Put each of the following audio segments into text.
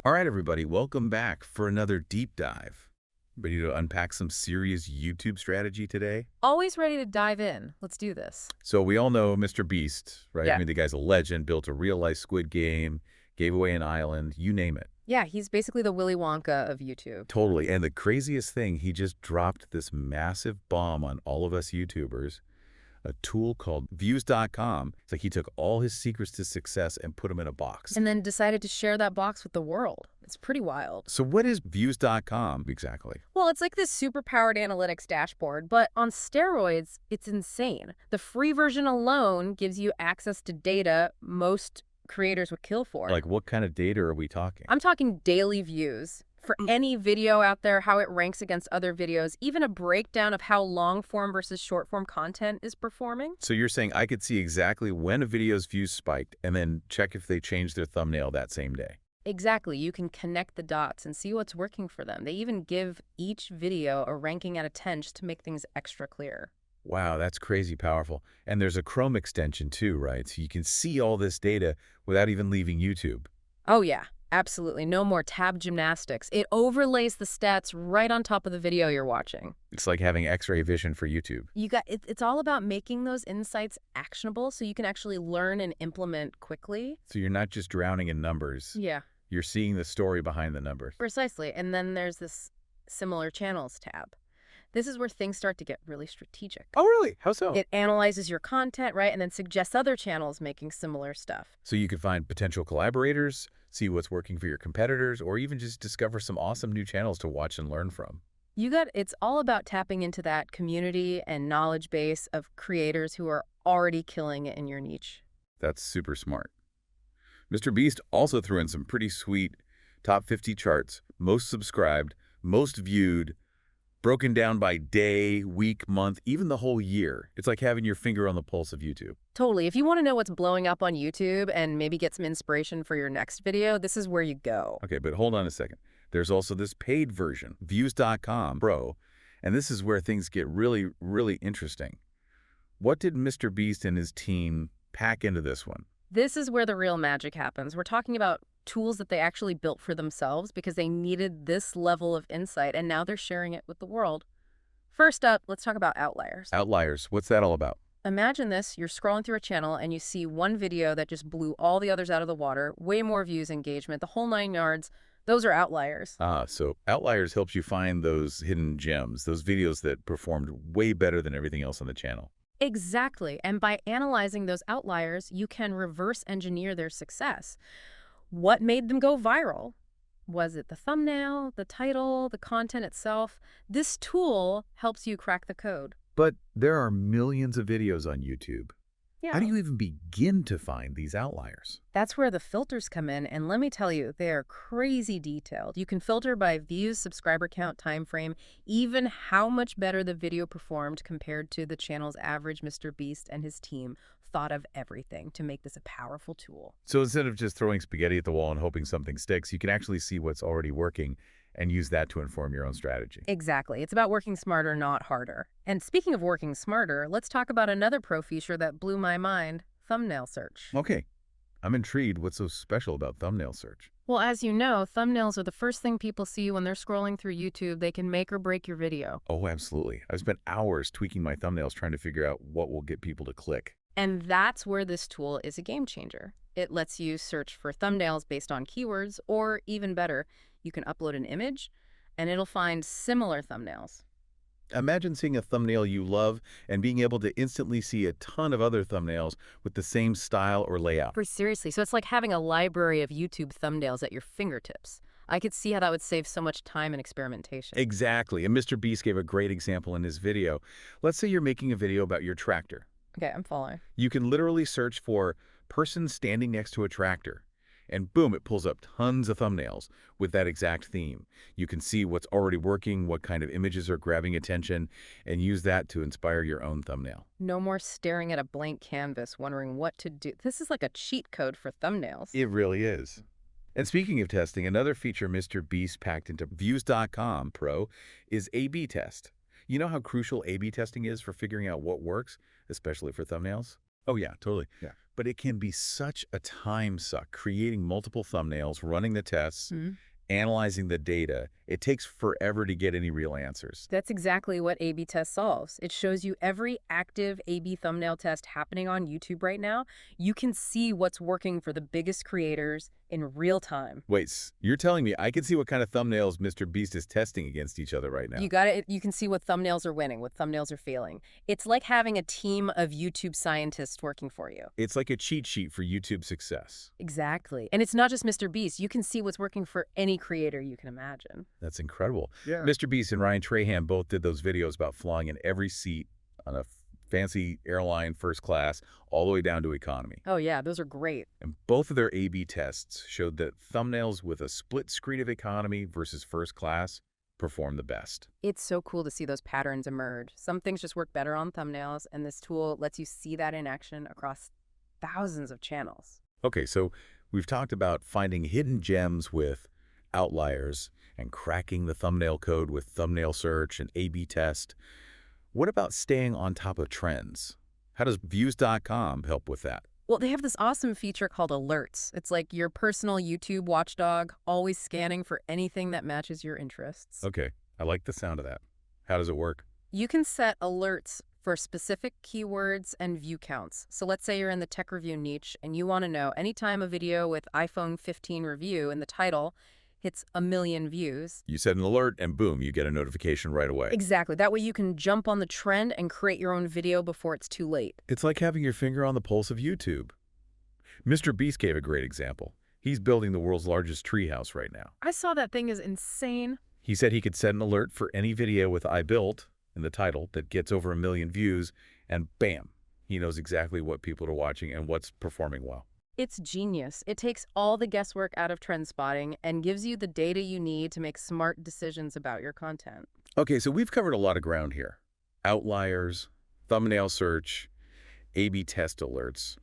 All right, everybody, welcome back for another deep dive. Ready to unpack some serious YouTube strategy today? Always ready to dive in. Let's do this. So we all know Mr. Beast, right? I Yeah. mean, the guy's a legend, built a real-life Squid Game, gave away an island, you name it. Yeah, he's basically the Willy Wonka of YouTube. Totally. And the craziest thing, he just dropped this massive bomb on all of us YouTubers, a tool called views.com. It's like he took all his secrets to success and put them in a box. And then decided to share that box with the world. It's pretty wild. So what is views.com exactly? Well, it's like this super-powered analytics dashboard, but on steroids, it's insane. The free version alone gives you access to data most creators would kill for. Like, what kind of data are we talking? I'm talking daily views. For any video out there, how it ranks against other videos, even a breakdown of how long-form versus short-form content is performing. So you're saying I could see exactly when a video's views spiked and then check if they changed their thumbnail that same day? Exactly. You can connect the dots and see what's working for them. They even give each video a ranking out of 10 just to make things extra clear. Wow, that's crazy powerful. And there's a Chrome extension too, right? So you can see all this data without even leaving YouTube. Oh, yeah. Absolutely. No more tab gymnastics. It overlays the stats right on top of the video you're watching. It's like having X-ray vision for YouTube. It's all about making those insights actionable so you can actually learn and implement quickly. So you're not just drowning in numbers. Yeah, You're seeing the story behind the numbers. precisely. And then there's this similar channels tab. This is where things start to get really strategic. Oh, really? How so? It analyzes your content, right, and then suggests other channels making similar stuff. So you could find potential collaborators, see what's working for your competitors, or even just discover some awesome new channels to watch and learn from. It's all about tapping into that community and knowledge base of creators who are already killing it in your niche. That's super smart. Mr. Beast also threw in some pretty sweet top 50 charts, most subscribed, most viewed, broken down by day, week, month, even the whole year. It's like having your finger on the pulse of YouTube. Totally. If you want to know what's blowing up on YouTube and maybe get some inspiration for your next video, this is where you go. Okay, but hold on a second. There's also this paid version, views.com Pro, and this is where things get really, really interesting. What did Mr. Beast and his team pack into this one? This is where the real magic happens. We're talking about tools that they actually built for themselves because they needed this level of insight, and now they're sharing it with the world. First up, let's talk about outliers. Outliers, what's that all about? Imagine this, you're scrolling through a channel and you see one video that just blew all the others out of the water, way more views, engagement, the whole 9 yards. Those are outliers. So Outliers helps you find those hidden gems, those videos that performed way better than everything else on the channel. Exactly. And by analyzing those outliers, you can reverse engineer their success. What made them go viral? Was it the thumbnail, the title, the content itself? This tool helps you crack the code. But there are millions of videos on YouTube. Yeah. How do you even begin to find these outliers? That's where the filters come in, and let me tell you, they are crazy detailed. You can filter by views, subscriber count, time frame, even how much better the video performed compared to the channel's average. Mr. Beast and his team thought of everything to make this a powerful tool. So instead of just throwing spaghetti at the wall and hoping something sticks, you can actually see what's already working and use that to inform your own strategy. Exactly. It's about working smarter, not harder. And speaking of working smarter, let's talk about another pro feature that blew my mind, thumbnail search. Okay, I'm intrigued. What's so special about thumbnail search? Well, as you know, thumbnails are the first thing people see when they're scrolling through YouTube. They can make or break your video. Oh, absolutely. I've spent hours tweaking my thumbnails trying to figure out what will get people to click. And that's where this tool is a game changer. It lets you search for thumbnails based on keywords, or even better, you can upload an image and it'll find similar thumbnails. Imagine seeing a thumbnail you love and being able to instantly see a ton of other thumbnails with the same style or layout. Seriously, so it's like having a library of YouTube thumbnails at your fingertips. I could see how that would save so much time and experimentation. Exactly. And Mr. Beast gave a great example in his video. Let's say you're making a video about your tractor. Okay, I'm following. You can literally search for person standing next to a tractor. And boom, it pulls up tons of thumbnails with that exact theme. You can see what's already working, what kind of images are grabbing attention, and use that to inspire your own thumbnail. No more staring at a blank canvas wondering what to do. This is like a cheat code for thumbnails. It really is. And speaking of testing, another feature Mr. Beast packed into views.com Pro is A/B test. You know how crucial A/B testing is for figuring out what works, especially for thumbnails? Oh, yeah, totally. Yeah. But it can be such a time suck creating multiple thumbnails, running the tests, analyzing the data. It takes forever to get any real answers. That's exactly what A/B test solves. It shows you every active A/B thumbnail test happening on YouTube right now. You can see what's working for the biggest creators in real time. Wait, you're telling me I can see what kind of thumbnails Mr. Beast is testing against each other right now? You got it. You can see what thumbnails are winning, what thumbnails are failing. It's like having a team of YouTube scientists working for you. It's like a cheat sheet for YouTube success. Exactly. And it's not just Mr. Beast. You can see what's working for any creator you can imagine. That's incredible. Yeah. Mr. Beast and Ryan Trahan both did those videos about flying in every seat on a fancy airline first class all the way down to economy. Oh, yeah, those are great. And both of their A/B tests showed that thumbnails with a split screen of economy versus first class perform the best. It's so cool to see those patterns emerge. Some things just work better on thumbnails, and this tool lets you see that in action across thousands of channels. Okay, so we've talked about finding hidden gems with outliers and cracking the thumbnail code with thumbnail search and A/B test. What about staying on top of trends? How does views.com help with that? Well, they have this awesome feature called alerts. It's like your personal YouTube watchdog, always scanning for anything that matches your interests. Okay, I like the sound of that. How does it work? You can set alerts for specific keywords and view counts. So let's say you're in the tech review niche and you want to know anytime a video with iPhone 15 review in the title hits 1 million views. You set an alert and boom, you get a notification right away. Exactly. That way you can jump on the trend and create your own video before it's too late. It's like having your finger on the pulse of YouTube. Mr. Beast gave a great example. He's building the world's largest treehouse right now. I saw that thing is insane. He said he could set an alert for any video with I built in the title that gets over 1 million views, and bam, he knows exactly what people are watching and what's performing well. It's genius. It takes all the guesswork out of trend spotting and gives you the data you need to make smart decisions about your content. Okay, so we've covered a lot of ground here. Outliers, thumbnail search, A/B test alerts.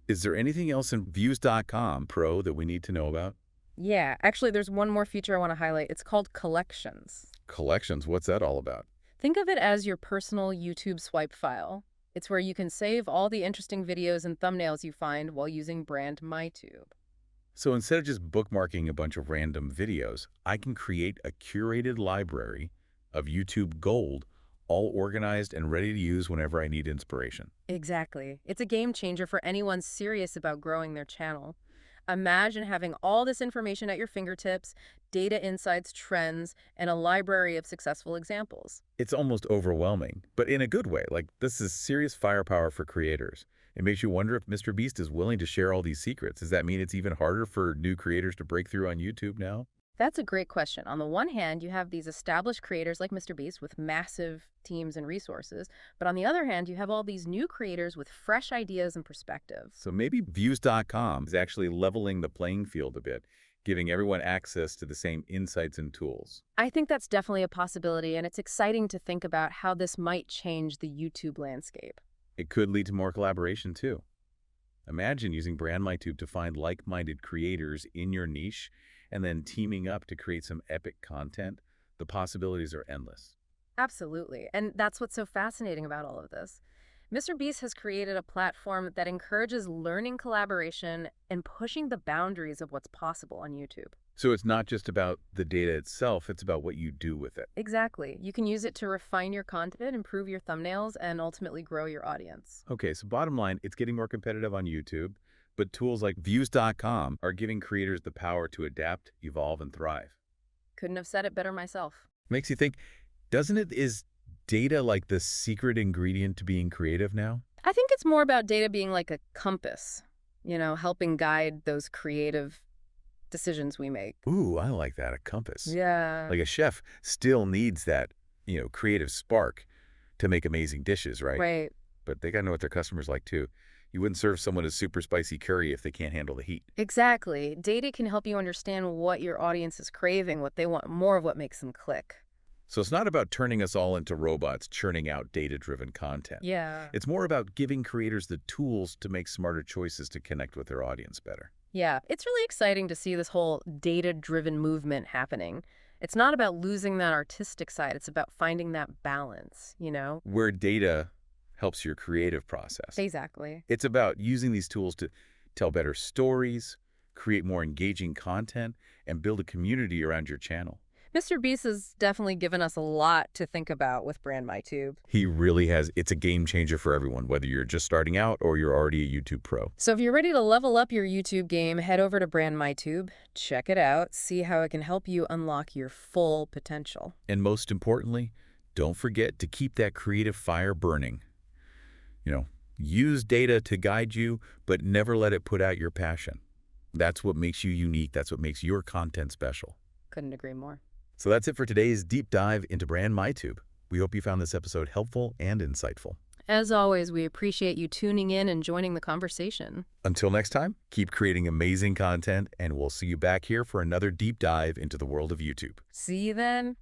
Is there anything else in views.com Pro that we need to know about? Yeah, actually, there's one more feature I want to highlight. It's called collections. Collections, what's that all about? Think of it as your personal YouTube swipe file. It's where you can save all the interesting videos and thumbnails you find while using brand MyTube. So instead of just bookmarking a bunch of random videos, I can create a curated library of YouTube gold, all organized and ready to use whenever I need inspiration. Exactly. It's a game changer for anyone serious about growing their channel. Imagine having all this information at your fingertips, data insights, trends, and a library of successful examples. It's almost overwhelming, but in a good way. Like, this is serious firepower for creators. It makes you wonder if Mr. Beast is willing to share all these secrets. Does that mean it's even harder for new creators to break through on YouTube now? That's a great question. On the one hand, you have these established creators like Mr. Beast with massive teams and resources. But on the other hand, you have all these new creators with fresh ideas and perspectives. So maybe views.com is actually leveling the playing field a bit, giving everyone access to the same insights and tools. I think that's definitely a possibility, and it's exciting to think about how this might change the YouTube landscape. It could lead to more collaboration, too. Imagine using Brand MyTube to find like-minded creators in your niche and then teaming up to create some epic content. The possibilities are endless. Absolutely. And that's what's so fascinating about all of this. Mr. Beast has created a platform that encourages learning, collaboration, and pushing the boundaries of what's possible on YouTube. So it's not just about the data itself, it's about what you do with it. Exactly. You can use it to refine your content, improve your thumbnails, and ultimately grow your audience. Okay, so bottom line, it's getting more competitive on YouTube, but tools like views.com are giving creators the power to adapt, evolve, and thrive. Couldn't have said it better myself. Makes you think, doesn't it, is data like the secret ingredient to being creative now? I think it's more about data being like a compass, helping guide those creative decisions we make. Ooh, I like that, a compass. Yeah. Like a chef still needs that, creative spark to make amazing dishes, right? Right. But they got to know what their customers like, too. You wouldn't serve someone a super spicy curry if they can't handle the heat. Exactly. Data can help you understand what your audience is craving, what they want, more of what makes them click. So it's not about turning us all into robots churning out data-driven content. Yeah. It's more about giving creators the tools to make smarter choices to connect with their audience better. Yeah. It's really exciting to see this whole data-driven movement happening. It's not about losing that artistic side. It's about finding that balance, Where data helps your creative process. Exactly. It's about using these tools to tell better stories, create more engaging content, and build a community around your channel. Mr. Beast has definitely given us a lot to think about with Brand MyTube. He really has. It's a game changer for everyone, whether you're just starting out or you're already a YouTube pro. So if you're ready to level up your YouTube game, head over to Brand MyTube, check it out, see how it can help you unlock your full potential. And most importantly, don't forget to keep that creative fire burning. Use data to guide you, but never let it put out your passion. That's what makes you unique. That's what makes your content special. Couldn't agree more. So that's it for today's deep dive into Brand MyTube. We hope you found this episode helpful and insightful. As always, we appreciate you tuning in and joining the conversation. Until next time, keep creating amazing content, and we'll see you back here for another deep dive into the world of YouTube. See you then.